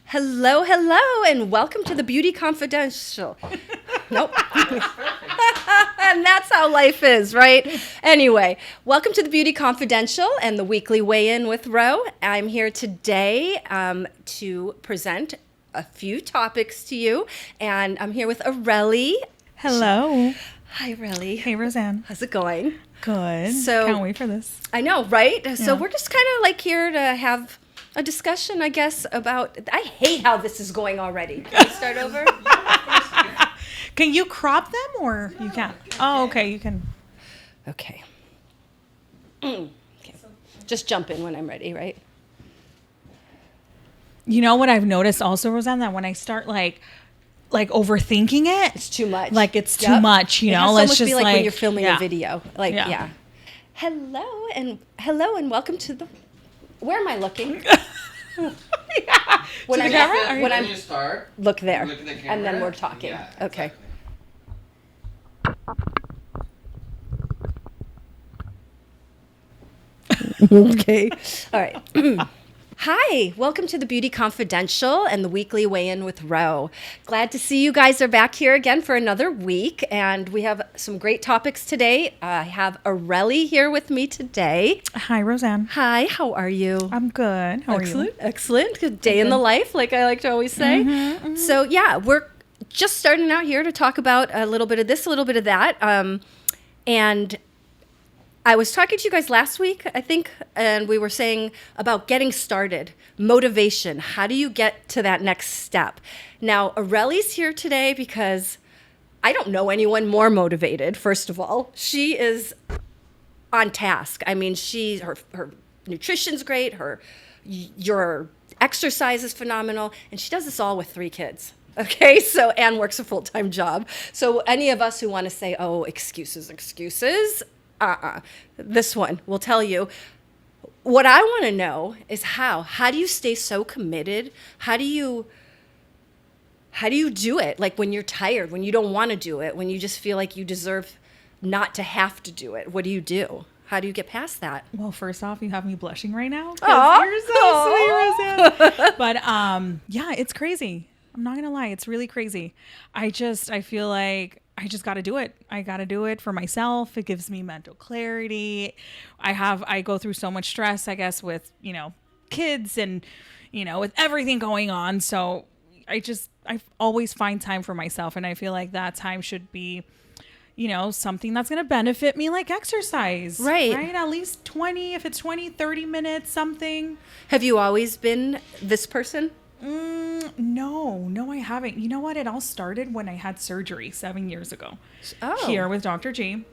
Hello, hello, and welcome to the Beauty Confidential. Nope. And that's how life is, right? Anyway, welcome to the Beauty Confidential and the weekly weigh-in with Ro. I'm here today to present a few topics to you, and I'm here with Arelly. Hello. Hi, Arelly. Hey, Rosanne. How's it going? Good. So, can't wait for this. I know, right? Yeah. So we're just kind of like here to have a discussion, I guess, about... I hate how this is going already. Can we start over? Can you crop them or you can't? Oh, okay. You can. Okay. Okay. Just jump in when I'm ready, right? You know what I've noticed also, Rosanne, that when I start like overthinking it, It's too much. like it's too much, you It know? has to Let's almost just be like when you're filming yeah. a video. Like, Yeah. yeah. Hello and welcome to the... Where am I looking? Yeah. When To I'm the camera? at- Are when you- I'm you start, look there, look at the and then camera. we're talking. Yeah, Okay. Okay. All right. Hi, welcome to the Beauty Confidential and the weekly weigh-in with Ro. Glad to see you guys are back here again for another week, and we have some great topics today. I have Arelly here with me today. Hi, Rosanne. Hi, how are you? I'm good. How are you? Excellent. Good day in the life, like I like to always say. So yeah, we're just starting out here to talk about a little bit of this, a little bit of that. And I was talking to you guys last week, I think, and we were saying about getting started, motivation. How do you get to that next step? Now, Arelly's here today because I don't know anyone more motivated, first of all. She is on task. I mean, her nutrition's great, your exercise is phenomenal, and she does this all with 3 kids. Okay, so and works a full-time job. So any of us who want to say, "Oh, excuses," this one will tell you. What I want to know is how do you stay so committed? How do you do it? Like when you're tired, when you don't want to do it, when you just feel like you deserve not to have to do it. What do you do? How do you get past that? Well, first off, you have me blushing right now. 'Cause Aw. You're so sweet, Rosanne. But yeah, it's crazy. I'm not gonna lie, it's really crazy. I feel like I just got to do it. I got to do it for myself. It gives me mental clarity. I go through so much stress, I guess, with, kids and, with everything going on. So I always find time for myself. And I feel like that time should be, something that's going to benefit me, like exercise. Right. Right. At least 20, if it's 20, 30 minutes, something. Have you always been this person? No, I haven't. You know what? It all started when I had surgery 7 years ago. Oh. Here with Dr. G.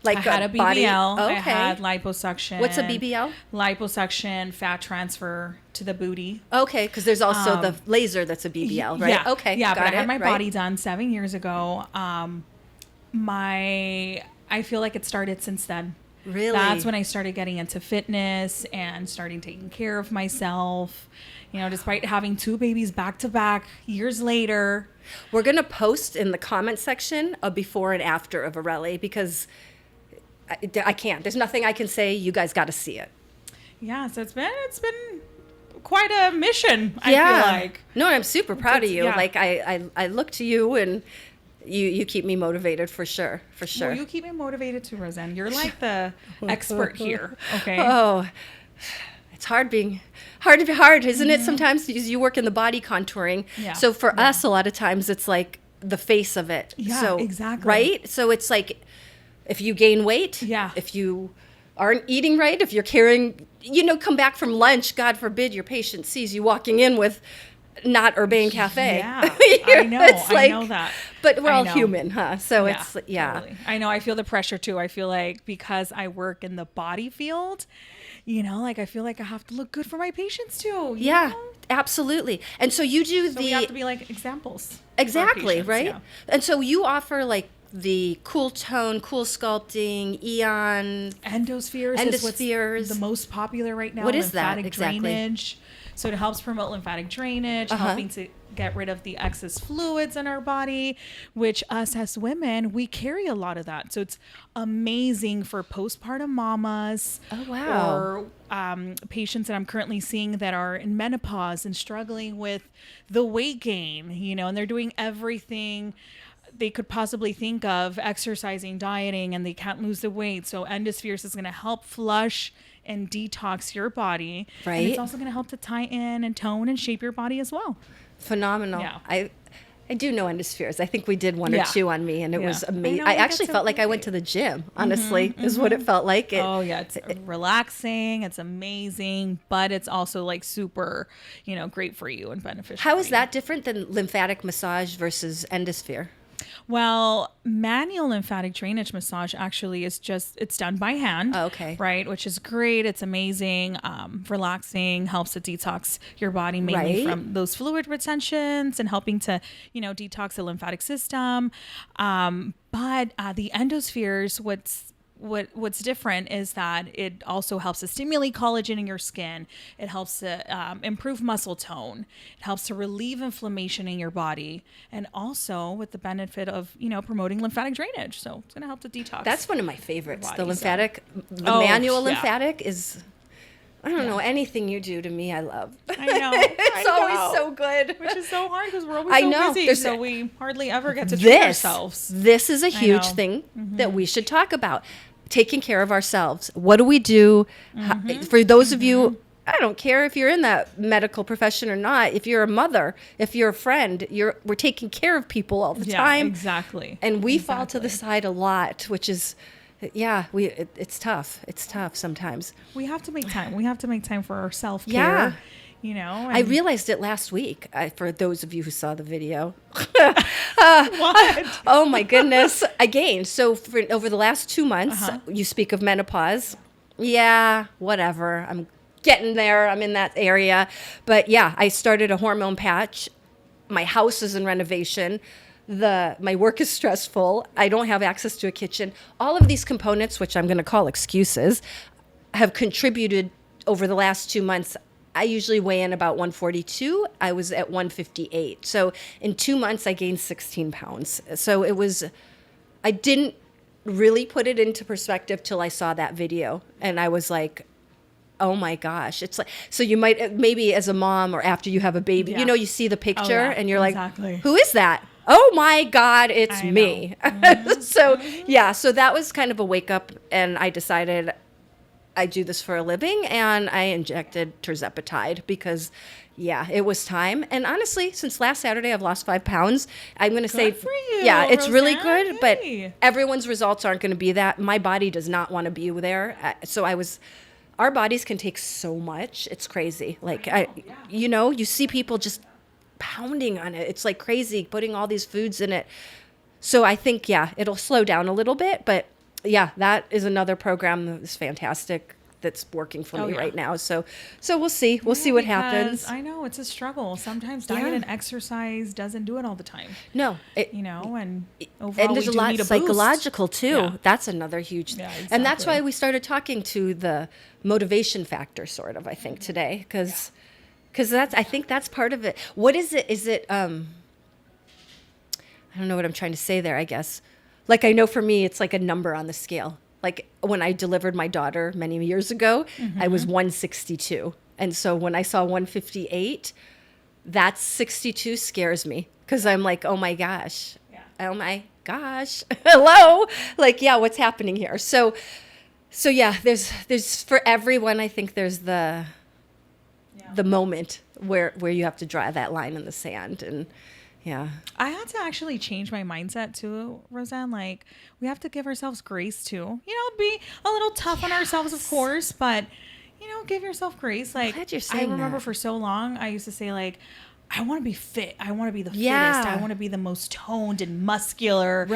Like I had a BBL. body- I Okay. had liposuction. What's a BBL? Liposuction, fat transfer to the booty. Okay, because there's also the laser that's a BBL, right? Yeah. Okay, Yeah, got but I had it, my right. body done 7 years ago. I feel like it started since then. Really? That's when I started getting into fitness and starting taking care of myself. Despite having 2 babies back to back years later. We're going to post in the comment section a before and after of Arelly because I can't. There's nothing I can say. You guys got to see it. Yeah, so it's been quite a mission, I Yeah. feel like. No, I'm super proud of you. Yeah. Like I look to you and you keep me motivated for sure. For sure. Well, you keep me motivated too, Rosanne. You're like the expert here, okay? Oh, it's hard, isn't it? Sometimes because you work in the body contouring. Yeah. So for us, a lot of times it's like the face of it. Yeah, so, exactly. Right? So it's like if you gain weight, Yeah. if you aren't eating right, if you're carrying, come back from lunch, God forbid your patient sees you walking in with not Urbane Cafe. Yeah, I know. I know that. But we're I all know. human, huh? So it's, yeah. Totally. I know. I feel the pressure too. I feel like because I work in the body field, I feel like I have to look good for my patients too. you Yeah, know? absolutely. And so you do So we have to be like examples. for our exactly, patients, right? yeah. And so you offer like the cool tone, cool sculpting, Eon. Endospheres is what's Endospheres. the most popular right now. What is that Lymphatic exactly? Drainage. So it helps promote lymphatic drainage, helping to get rid of the excess fluids in our body, which us as women, we carry a lot of that. So it's amazing for postpartum mamas. Oh, wow. Or patients that I'm currently seeing that are in menopause and struggling with the weight gain, you know, and they're doing everything they could possibly think of, exercising, dieting, and they can't lose the weight. So Endospheres is going to help flush and detox your body. Right. And it's also going to help to tighten and tone and shape your body as well. Phenomenal. Yeah. I do know Endospheres. I think we did one or two on me, and it was amazing. I I actually felt like I went to the gym, honestly, is what it felt like. It's relaxing. It's amazing, but it's also like super, you know, great for you and beneficial. How is that different than lymphatic massage versus Endosphere? Well, manual lymphatic drainage massage actually is it's done by hand. Oh, okay. Right, which is great. It's amazing, relaxing, helps to detox your body mainly from those fluid retentions and helping to, you know, detox the lymphatic system. But the Endospheres, what's different is that it also helps to stimulate collagen in your skin. It helps to improve muscle tone. It helps to relieve inflammation in your body, and also with the benefit of, you know, promoting lymphatic drainage. So it's going to help to detox. That's one of my favorites. Body, the lymphatic, manual lymphatic is. I don't know, anything you do to me, I love. I know. It's always so good. Which is so hard because we're always so busy, so we hardly ever get to treat ourselves. This is a huge thing that we should talk about. Taking care of ourselves. What do we do? For those of you, I don't care if you're in that medical profession or not. If you're a mother, if you're a friend, we're taking care of people all the time. Exactly. And we fall to the side a lot, which is, it's tough. It's tough sometimes. We have to make time. We have to make time for our self-care. Yeah. You know, I realized it last week, for those of you who saw the video. What? Oh, my goodness. I gained. So over the last 2 months, you speak of menopause. Yeah, whatever. I'm getting there. I'm in that area. But yeah, I started a hormone patch. My house is in renovation. My work is stressful. I don't have access to a kitchen. All of these components, which I'm going to call excuses, have contributed over the last 2 months. I usually weigh in about 142. I was at 158. So in 2 months, I gained 16 pounds. So I didn't really put it into perspective till I saw that video. And I was like, oh my gosh. It's like, so you might, maybe as a mom or after you have a baby, you know, you see the picture and you're like, who is that? Oh my God, it's me. So that was kind of a wake up, and I decided I do this for a living, and I injected tirzepatide because, it was time. And honestly, since last Saturday, I've lost 5 pounds. I'm going to say, for you, it's Rosanne. really good, but everyone's results aren't going to be that. My body does not want to be there. Our bodies can take so much. It's crazy. Like, you see people just pounding on it. It's like crazy, putting all these foods in it. So I think, it'll slow down a little bit, but that is another program that is fantastic that's working for me right now. So we'll see. We'll see what happens. I know it's a struggle. Sometimes diet and exercise doesn't do it all the time. No. And overall, and there's a lot psychological too. Yeah. That's another huge thing. Exactly. And that's why we started talking to the motivation factor sort of, I think, today. Because I think that's part of it. What is it? Is it, I don't know what I'm trying to say there, I guess. Like, I know for me, it's like a number on the scale. Like when I delivered my daughter many years ago, I was 162. And so when I saw 158, that 62 scares me because I'm like, oh my gosh. Yeah. Oh my gosh. Hello. Like, what's happening here? So there's for everyone, I think there's the moment where you have to draw that line in the sand. And I had to actually change my mindset too, Rosanne. Like, we have to give ourselves grace too. Be a little tough on ourselves, of course, but give yourself grace. Like, glad you're saying I remember that. For so long, I used to say like, I want to be fit. I want to be the fittest. I want to be the most toned and muscular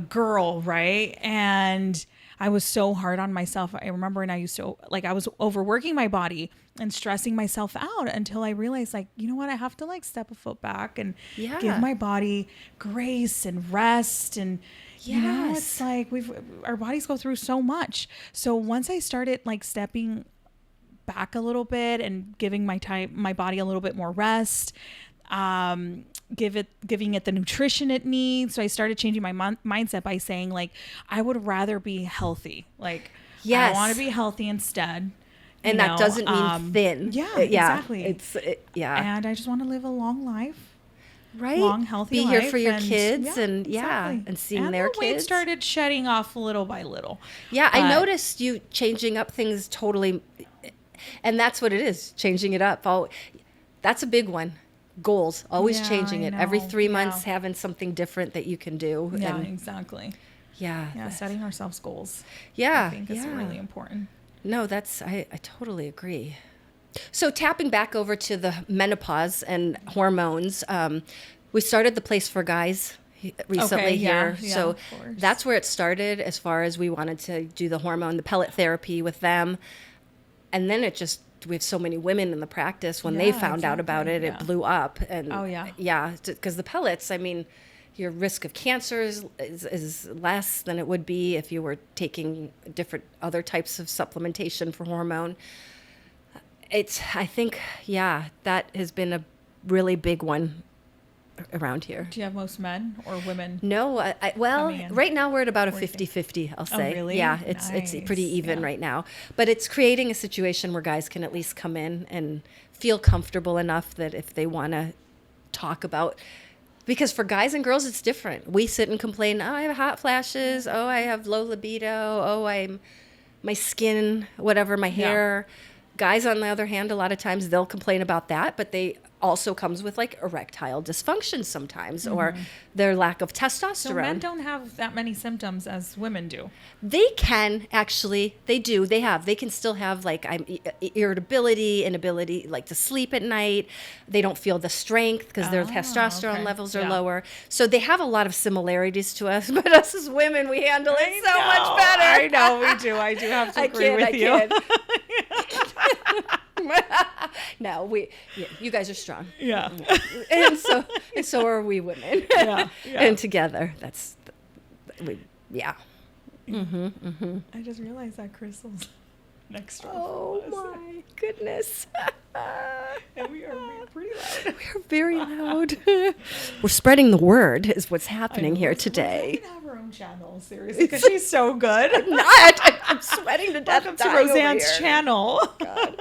girl, right? And I was so hard on myself. I remember, and I used to, I was overworking my body and stressing myself out until I realized, you know what? I have to step a foot back and give my body grace and rest. And, it's like our bodies go through so much. So once I started stepping back a little bit and giving my body a little bit more rest. Giving it the nutrition it needs. So I started changing my mindset by saying, like, I would rather be healthy. Like, yes. I want to be healthy instead. And that doesn't mean thin. Yeah, exactly. Yeah. And I just want to live a long life. Right. Long, healthy life. Be here for your kids and exactly. and seeing their kids. And the weight started shedding off little by little. Yeah, I noticed you changing up things totally. And that's what it is, changing it up. That's a big one. Goals, always changing it. Every 3 months having something different that you can do. Yeah, exactly. Yeah, setting ourselves goals. Yeah, I think is really important. No, I totally agree. So tapping back over to the menopause and hormones, we started the Place for Guys recently here. So that's where it started as far as we wanted to do the pellet therapy with them. And then we have so many women in the practice. When they found out about it, it blew up. And because the pellets, I mean, your risk of cancer is less than it would be if you were taking different other types of supplementation for hormone. I think, that has been a really big one around here. Do you have most men or women? No, right now we're at about a 50-50, I'll say. Oh, really? Yeah, it's pretty even right now. But it's creating a situation where guys can at least come in and feel comfortable enough that if they want to talk about, because for guys and girls it's different. We sit and complain, oh, I have hot flashes, oh, I have low libido, oh, my skin, whatever, my hair. Guys, on the other hand, a lot of times they'll complain about that, but they also comes with like erectile dysfunction sometimes, or their lack of testosterone. So men don't have that many symptoms as women do. They can actually, they do. They can still have like irritability, inability like to sleep at night. They don't feel the strength because their testosterone levels are lower. So they have a lot of similarities to us, but us as women, we handle it so much better. I know we do. I do have to agree with you. No, you guys are strong. Yeah. And so are we women. Yeah. And together, I just realized that Crystal's next door. Oh my goodness. And we are pretty loud. We are very loud. We're spreading the word is what's happening here today. We can have her own channel, seriously, because she's so good. I'm sweating to death. Welcome to Rosanne's channel. God.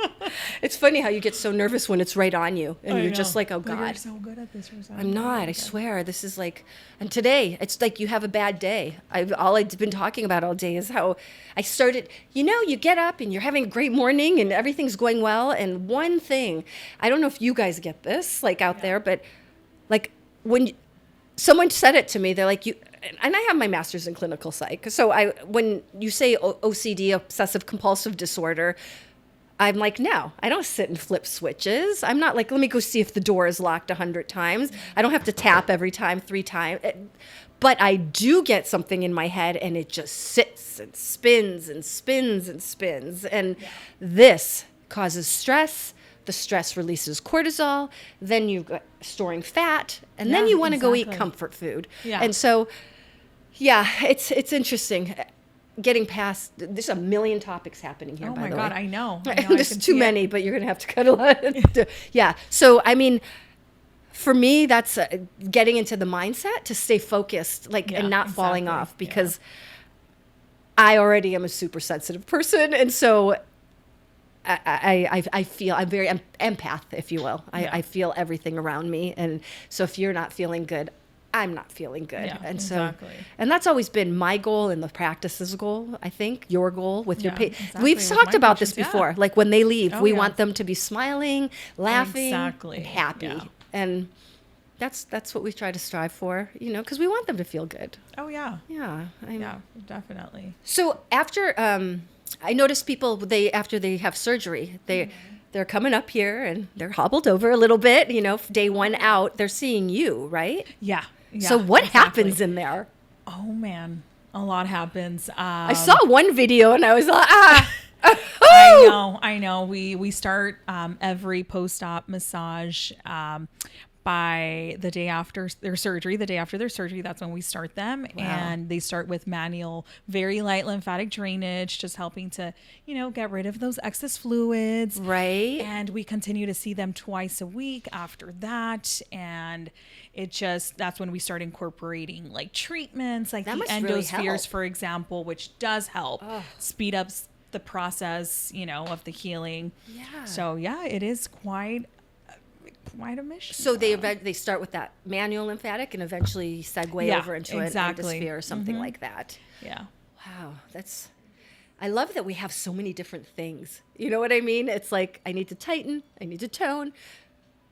It's funny how you get so nervous when it's right on you, and you're just like, oh God. You're so good at this, Rosanne. I'm not. I swear. This is like, and today it's like you have a bad day. All I've been talking about all day is how I started. You get up and you're having a great morning and everything's going well, and one thing, I don't know if you guys get this like out there, but like when someone said it to me, they're like, and I have my master's in clinical psych. So when you say OCD, obsessive compulsive disorder, I'm like, no, I don't sit and flip switches. I'm not like, let me go see if the door is locked 100 times. I don't have to tap every time 3 times. But I do get something in my head and it just sits and spins and spins and spins. And this causes stress. The stress releases cortisol. Then you're storing fat. And then you want to go eat comfort food. Yeah. And so, it's interesting. Getting past, there's a million topics happening here, by the way. Oh my God, I know. There's too many, but you're going to have to cut a lot. Yeah. So, I mean, for me, that's getting into the mindset to stay focused, and not falling off, because I already am a super sensitive person. And so I feel, I'm very empath, if you will. I feel everything around me. And so if you're not feeling good, I'm not feeling good. Yeah, and so, and that's always been my goal and the practice's goal, I think, your goal with your patients. We've talked about this before. Like when they leave, we want them to be smiling, laughing, and happy. Yeah. And that's what we try to strive for, because we want them to feel good. Oh, yeah. Yeah. Yeah, definitely. So after, I notice people, after they have surgery, they're coming up here and they're hobbled over a little bit, day 1 out, they're seeing you, right? Yeah. So what happens in there? Oh man, a lot happens. I saw one video and I was like, I know. We start every post-op massage by the day after their surgery. The day after their surgery, that's when we start them. Wow. And they start with manual, very light lymphatic drainage, just helping to, get rid of those excess fluids. Right. And we continue to see them twice a week after that. And that's when we start incorporating like treatments, like That the must really endospheres, help. for example, which does help speed up the process, of the healing. Yeah. So yeah, it is quite a mission. So they start with that manual lymphatic and eventually segue over into an endosphere or something like that. Yeah. Wow, I love that we have so many different things. You know what I mean? It's like I need to tighten, I need to tone.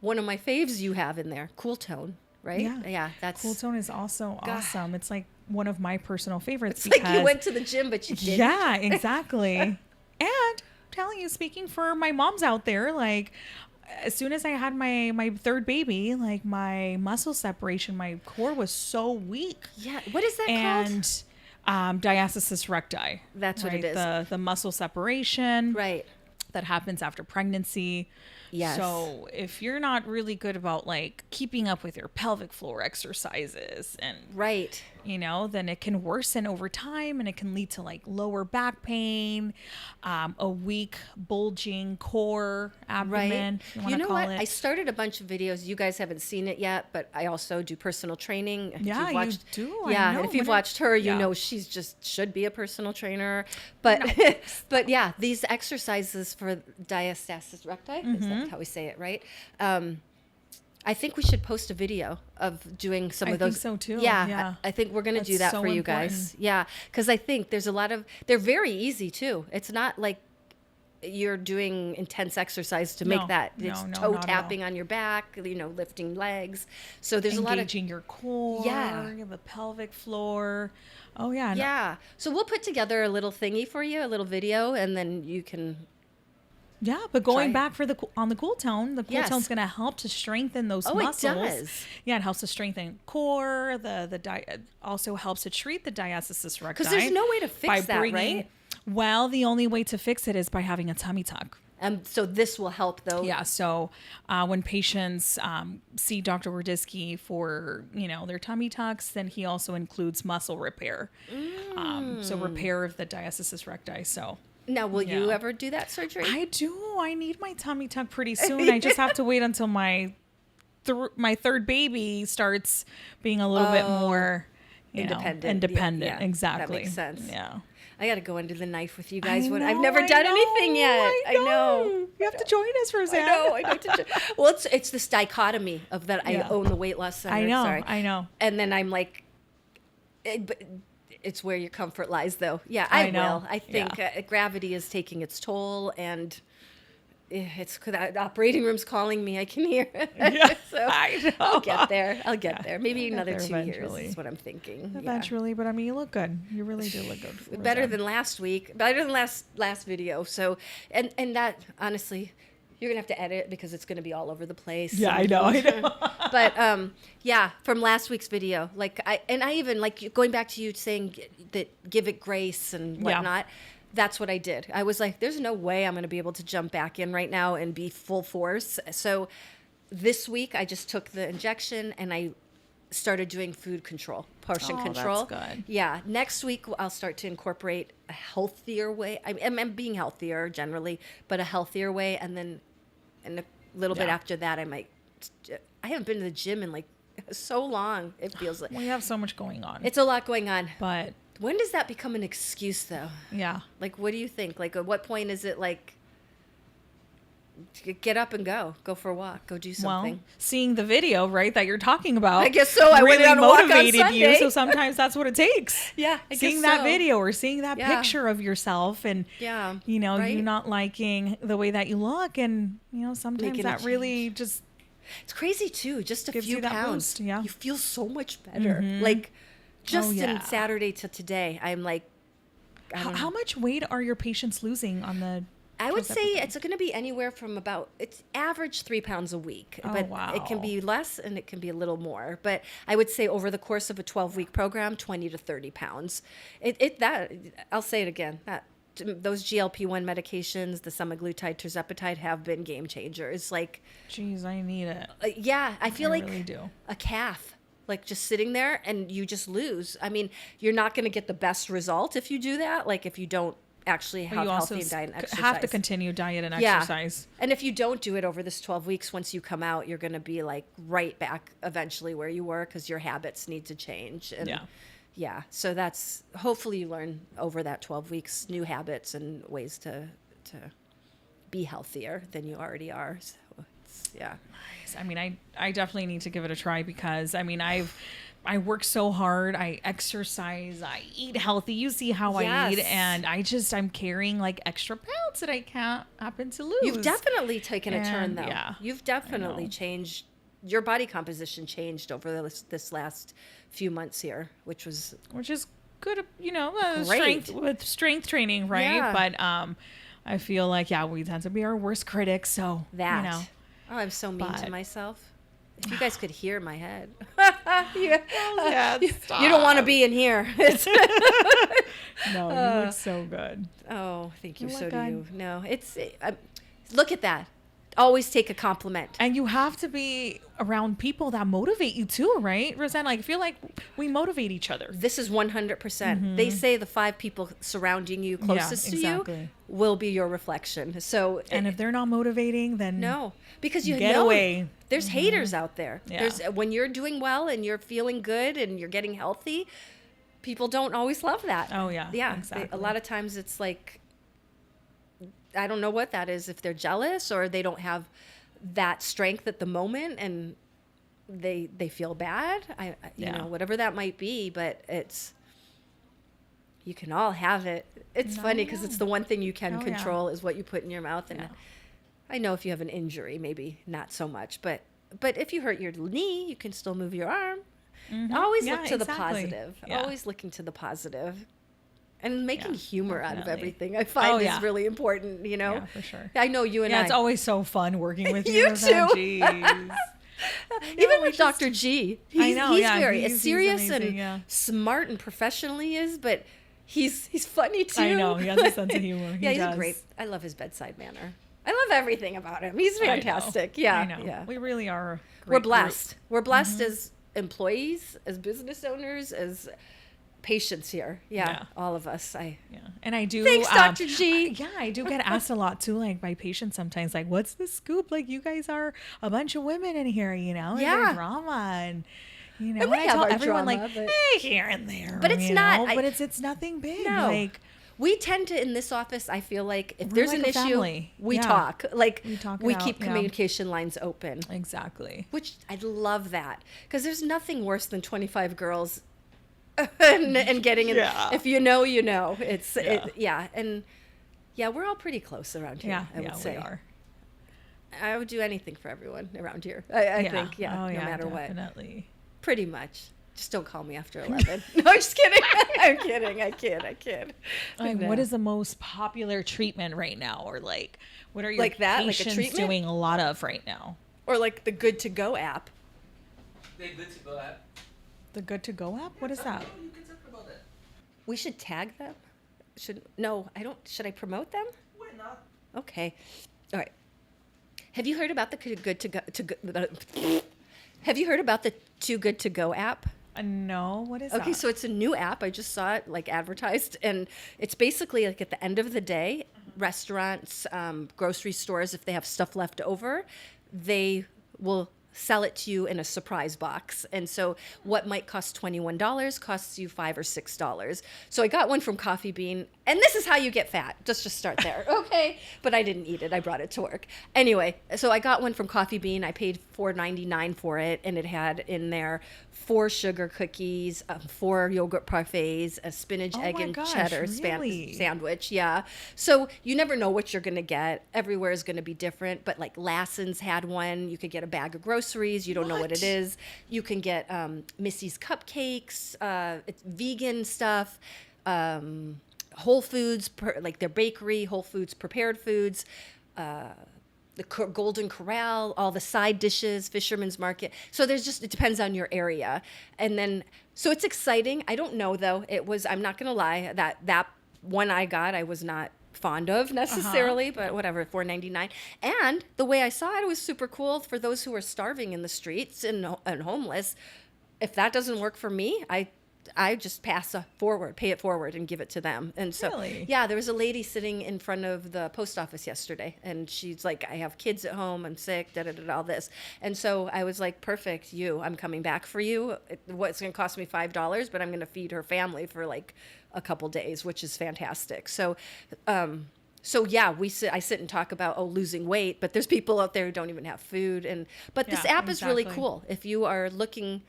One of my faves you have in there, cool tone, right? Yeah, that's cool tone is also awesome. It's like one of my personal favorites. It's like you went to the gym, but you didn't. Yeah, exactly. And I'm telling you, speaking for my moms out there, like as soon as I had my third baby, like my muscle separation, my core was so weak. Yeah. What is that called? And diastasis recti. That's what it is. The muscle separation. Right. That happens after pregnancy. Yes. So if you're not really good about like keeping up with your pelvic floor exercises and right, then it can worsen over time and it can lead to like lower back pain, a weak bulging core, abdomen. Right. You know what? I started a bunch of videos. You guys haven't seen it yet, but I also do personal training. Yeah, you do. Yeah, and if you've watched her, you know she's just should be a personal trainer. But but yeah, these exercises for diastasis recti, is that how we say it, right? I think we should post a video of doing some of those. I think so too. Yeah. I think we're going to do that for you guys. Yeah. Because I think there's a lot they're very easy too. It's not like you're doing intense exercise to make that. It's toe tapping on your back, lifting legs. So there's engaging your core, the pelvic floor. Oh yeah. Yeah. So we'll put together a little thingy for you, a little video, and then you can. Yeah, but going back on the cool tone, the cool tone's going to help to strengthen those muscles. It does. Yeah, it helps to strengthen core. Also helps to treat the diastasis recti. Because there's no way to fix that, right? Well, the only way to fix it is by having a tummy tuck. So this will help, though. Yeah. So when patients see Dr. Wardisky for their tummy tucks, then he also includes muscle repair. So repair of the diastasis recti. So. Now, will you ever do that surgery? I do. I need my tummy tuck pretty soon. I just have to wait until my third baby starts being a little bit more independent. Yeah, exactly. That makes sense. Yeah. I got to go under the knife with you guys. I've never done anything yet. I know. You have to join us, Rosanne. I know. Well, it's this dichotomy of that I own the weight loss center. I know. And then I'm like, it's where your comfort lies, though. Yeah, I will. I think gravity is taking its toll, and it's the operating room's calling me. I can hear it. Yeah, so I know. I'll get there. Maybe another 2 eventually. years is what I'm thinking. Eventually, but I mean, you look good. You really do look good. Better than last week. Better than last video. So, and that, honestly, you're going to have to edit it because it's going to be all over the place. Yeah, I know. But from last week's video, I even like going back to you saying that give it grace and whatnot. That's what I did. I was like, there's no way I'm going to be able to jump back in right now and be full force. So this week I just took the injection and I started doing food control, portion control. That's good. Yeah. Next week I'll start to incorporate a healthier way. I'm being healthier generally, but a healthier way. And then a little bit after that, I haven't been to the gym in so long. It feels like we have so much going on. It's a lot going on. But when does that become an excuse, though? Yeah. What do you think? At what point is it get up and go for a walk, go do something? Well, seeing the video, right, that you're talking about. I guess so. I really went on a walk on motivated Sunday. you. So sometimes that's what it takes. Yeah, seeing that video or seeing that picture of yourself, and right? you not liking the way that you look, and sometimes that really just. It's crazy too. Just a few pounds. Boost, yeah. You feel so much better. In Saturday to today, I'm like. How much weight are your patients losing on the? I would say it's going to be anywhere from it's average 3 pounds a week, but it can be less and it can be a little more. But I would say over the course of a 12-week program, 20 to 30 pounds. I'll say it again. those GLP-1 medications, the semaglutide, tirzepatide, have been game changers. Like, Jeez, I need it. yeah, I feel like really do. a calf. Like just sitting there and you just lose. I mean, you're not going to get the best result if you do that. Like if you don't actually have You healthy also diet and exercise. have to continue diet and Yeah. exercise. And if you don't do it over this 12 weeks, once you come out, you're going to be like right back eventually where you were because your habits need to change. And yeah. So that's hopefully you learn over that 12 weeks new habits and ways to be healthier than you already are. So it's, yeah. I mean, I definitely need to give it a try because I mean, I work so hard. I exercise. I eat healthy. You see how I eat, and I'm carrying like extra pounds that I can't happen to lose. You've definitely taken a turn, though. Yeah, You've definitely changed. Your body composition changed over this last few months here, which is good. You know, great. strength training, right? Yeah. But I feel like we tend to be our worst critics. So that. you know. Oh, I'm so mean to myself. If you guys could hear my head. You don't want to be in here. No, you look so good. Oh, thank you. You So look do good. you. No, look at that. Always take a compliment. And you have to be around people that motivate you too, right, Rosanne? Like, I feel like we motivate each other. This is 100%. They say the 5 people surrounding you closest to you will be your reflection. So, and if they're not motivating, then no, because you get know away. There's haters out there. Yeah. There's when you're doing well and you're feeling good and you're getting healthy, people don't always love that. Oh yeah, yeah. exactly. A lot of times it's like, I don't know what that is. If they're jealous or they don't have that strength at the moment and they feel bad. You know, whatever that might be, but you can all have it. It's funny because it's the one thing you can control is what you put in your mouth. And I know if you have an injury, maybe not so much, but if you hurt your knee, you can still move your arm. Always look to the positive. Always looking to the positive. And making humor out of everything, I find is really important, you know? Yeah, for sure. I know you and I. It's always so fun working with you. You Rosanne. too. Jeez. Even with Dr. G. He's very he's serious amazing, and smart and professional he is, but he's funny too. I know, he has a sense of humor. He's great. I love his bedside manner. I love everything about him. He's fantastic. Yeah. I know. Yeah. We really are. We're blessed. Group. We're blessed as employees, as business owners, as patients here. Yeah. All of us. And I do. Thanks, Dr. G. I do get asked a lot too, like by patients sometimes, like, what's the scoop? Like, you guys are a bunch of women in here, you know, and there's drama and, you know, and we I have tell our everyone drama, like, here and there. But it's not. But it's nothing big. No. Like, we tend to, in this office, I feel like if there's like an a issue, family. we talk. Like, we it keep out, communication lines open. Exactly. Which I love that. Because there's nothing worse than 25 girls and getting in. If you know, you know. And we're all pretty close around here, I would say. We are. I would do anything for everyone around here. I think, no matter what. Definitely. Pretty much. Just don't call me after 11. No, I'm just kidding. I'm kidding. I kid. Like, what is the most popular treatment right now? Or like, what are your like that, patients like a treatment? doing a lot of right now? Or like the Good to Go app. The Good to Go app. The Good to Go app? What is that? You can talk about that. We should tag them. I don't. Should I promote them? Why not? Okay. All right. Have you heard about the Good to Go? Have you heard about the Too Good to Go app? No, what is that? Okay, so it's a new app. I just saw it like advertised, and it's basically like at the end of the day, restaurants, grocery stores, if they have stuff left over, they will sell it to you in a surprise box. And so what might cost $21 costs you $5 or $6. So I got one from Coffee Bean, and this is how you get fat. Just start there, okay? But I didn't eat it. I brought it to work. Anyway, so I got one from Coffee Bean. I paid $4.99 for it, and it had in there 4 sugar cookies, 4 yogurt parfaits, a spinach, egg, and cheddar sandwich. Yeah. So you never know what you're going to get. Everywhere is going to be different. But like Lassen's had one. You could get a bag of groceries. You don't know what it is. You can get Missy's cupcakes. It's vegan stuff. Whole Foods, like their bakery, Whole Foods prepared foods. The Golden Corral, all the side dishes, Fisherman's Market. So it depends on your area. And then, so it's exciting. I don't know though. I'm not going to lie, that one I got I was not fond of necessarily, but whatever, $4.99. And the way I saw it was super cool for those who are starving in the streets and homeless. If that doesn't work for me, I just pay it forward and give it to them. And so, Really? yeah, there was a lady sitting in front of the post office yesterday, and she's like, I have kids at home, I'm sick, all this. And so I was like, perfect, I'm coming back for you. It's going to cost me $5, but I'm going to feed her family for like a couple days, which is fantastic. So, yeah, I sit and talk about losing weight, but there's people out there who don't even have food, but this app is really cool. If you are looking,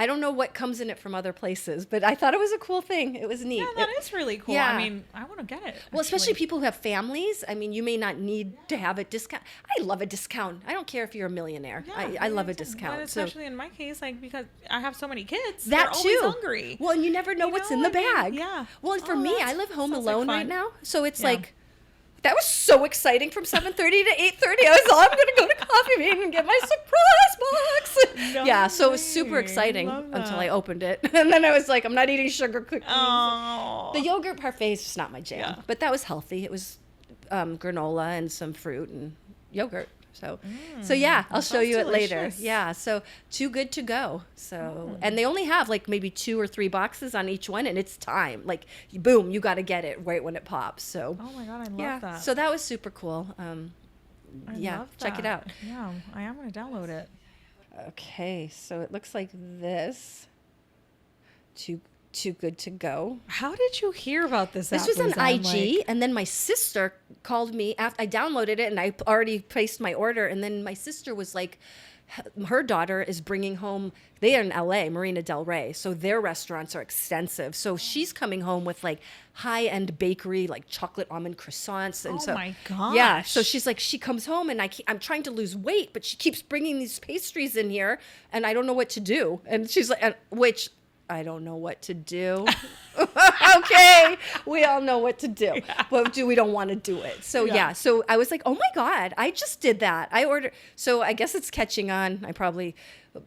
I don't know what comes in it from other places, but I thought it was a cool thing. It was neat. Yeah, that is really cool. Yeah. I mean, I want to get it. Well, especially people who have families. I mean, you may not need to have a discount. I love a discount. I don't care if you're a millionaire. Yeah, I love a discount. Well, especially in my case, like, because I have so many kids. That they're too. always hungry. Well, and you never know what's in the bag. Yeah. Well, and for me, I live home sounds like alone fun. right now, so it's Yeah. like that was so exciting from 7:30 to 8:30. I was I'm going to go to Coffee Bean and get my surprise box. No yeah, so it was super way. exciting Love until that. I opened it, and then I was like, I'm not eating sugar cookies. Oh. The yogurt parfait is just not my jam, Yeah. but that was healthy. It was granola and some fruit and yogurt. So yeah, I'll show sounds you it later. delicious. Yeah, so too good to go. So and they only have like maybe 2 or 3 boxes on each one, and it's time. Like boom, you got to get it right when it pops. So Oh my God, I love yeah, that. so that was super cool. I Yeah, love check it that. out. Yeah, I am going to download it. Okay, so it looks like this. Too good to go. How did you hear about this? This app, was on Rosanne? IG, Like, and then my sister called me after I downloaded it, and I already placed my order. And then my sister was like, her daughter is bringing home. They are in LA, Marina Del Rey, so their restaurants are extensive. So she's coming home with like high-end bakery, like chocolate almond croissants. And Oh so, my gosh. yeah. So she's like, she comes home, and I'm trying to lose weight, but she keeps bringing these pastries in here, and I don't know what to do. And she's like, which. I don't know what to do. Okay, we all know what to do, but we don't want to do it. So yeah, so I was like, oh my God, I just did that. I ordered, so I guess it's catching on. I probably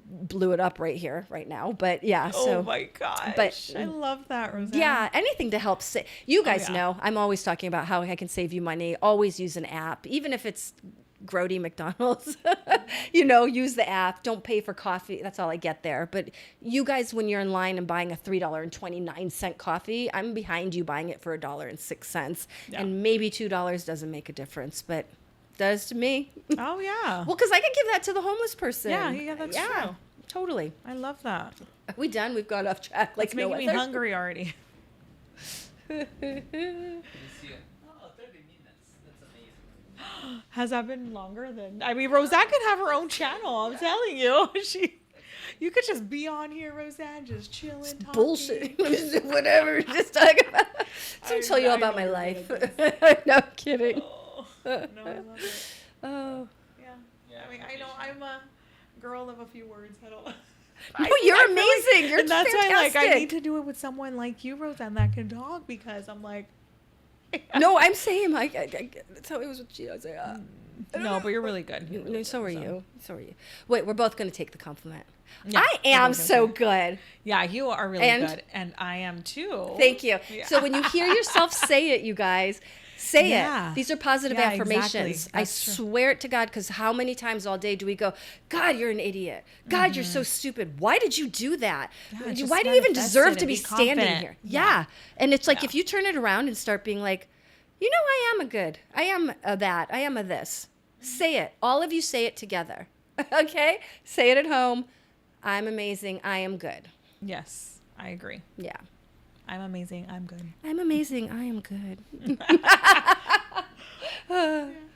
blew it up right here, right now, but yeah. So, oh my gosh. but- I love that, Rosanne. yeah, anything to help save. You guys yeah. know, I'm always talking about how I can save you money. Always use an app, even if it's grody McDonald's. Use the app. Don't pay for coffee. That's all I get there. But you guys, when you're in line and buying a $3.29 coffee, I'm behind you buying it for $1.06. Yeah. And maybe $2 doesn't make a difference, but does to me. Oh, yeah. Well, because I can give that to the homeless person. Yeah, that's true. Totally. I love that. Are we done? We've gone off track. Like It's making me other. hungry already. You see it. Oh, 30 minutes. That's amazing. Has that been longer than? I mean, Rosanne could have her own channel. I'm telling you, you could just be on here, Rosanne, just chilling, talking. Bullshit. Whatever. Just talk about. Just tell you all I about my know life. what No I'm kidding. Oh, no, I love it. Oh. Yeah. Yeah, I mean, I know I'm a girl of a few words. I don't. No, you're amazing. You're And that's fantastic. why, like, I need to do it with someone like you, Rosanne, that can talk, because I'm like, No, I'm saying that's how it was with you. I was like, no, but you're really good. You're no, really so good, are you. So are you. Wait, we're both going to take the compliment. Yeah, I we're am both gonna so take good. Yeah, you are really And- good, and I am too. Thank you. Yeah. So when you hear yourself say it, you guys, say Yeah. it. These are positive Yeah, affirmations. exactly. I That's true. swear it to God, because how many times all day do we go, God, you're an idiot. God, you're so stupid. Why did you do that? Yeah, just Why do you even manifest deserve it to and be be standing confident. here? Yeah. And it's like Yeah. if you turn it around and start being like, I am a good. I am a that. I am a this. Say it. All of you say it together. Okay? Say it at home. I'm amazing. I am good. Yes, I agree. Yeah. I'm amazing. I'm good. I'm amazing. I am good.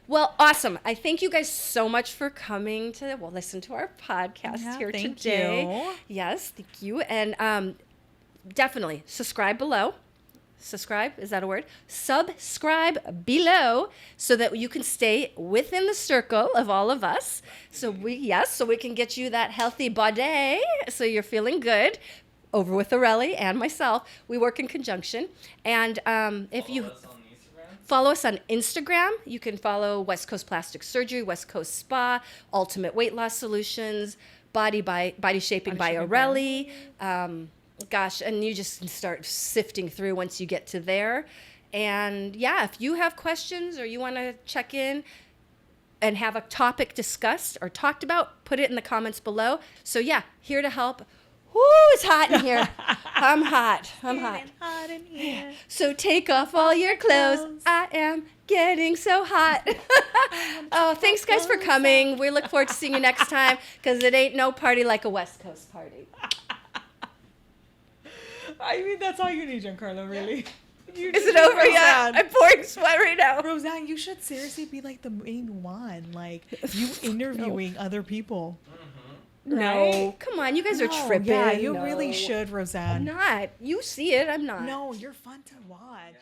Well, awesome. I thank you guys so much for coming to listen to our podcast Yeah, here thank today. you. Yes, thank you. And definitely subscribe below. Subscribe, is that a word? Subscribe below so that you can stay within the circle of all of us. So we can get you that healthy body so you're feeling good. Over with Arelly and myself, we work in conjunction. And if you Follow us on Instagram. follow us on Instagram, you can follow West Coast Plastic Surgery, West Coast Spa, Ultimate Weight Loss Solutions, Body Shaping by Shaping by Arelly. Gosh, and you just start sifting through once you get to there. And yeah, if you have questions or you want to check in and have a topic discussed or talked about, put it in the comments below. So yeah, here to help. Woo, it's hot in here. I'm hot. I'm hot. Hot in here. So take off all your clothes. I am getting so hot. Oh, thanks guys for coming. We look forward to seeing you next time because it ain't no party like a West Coast party. I mean, that's all you need, Giancarlo, really. You Is just it over need yet? Rosanne. I'm pouring sweat right now. Rosanne, you should seriously be like the main one. Like, you interviewing other people. No, Right? come on, you guys are No, tripping. Yeah, you No. really should, I'm Rosanne. not. You see it, I'm not. No, you're fun to watch. Yeah,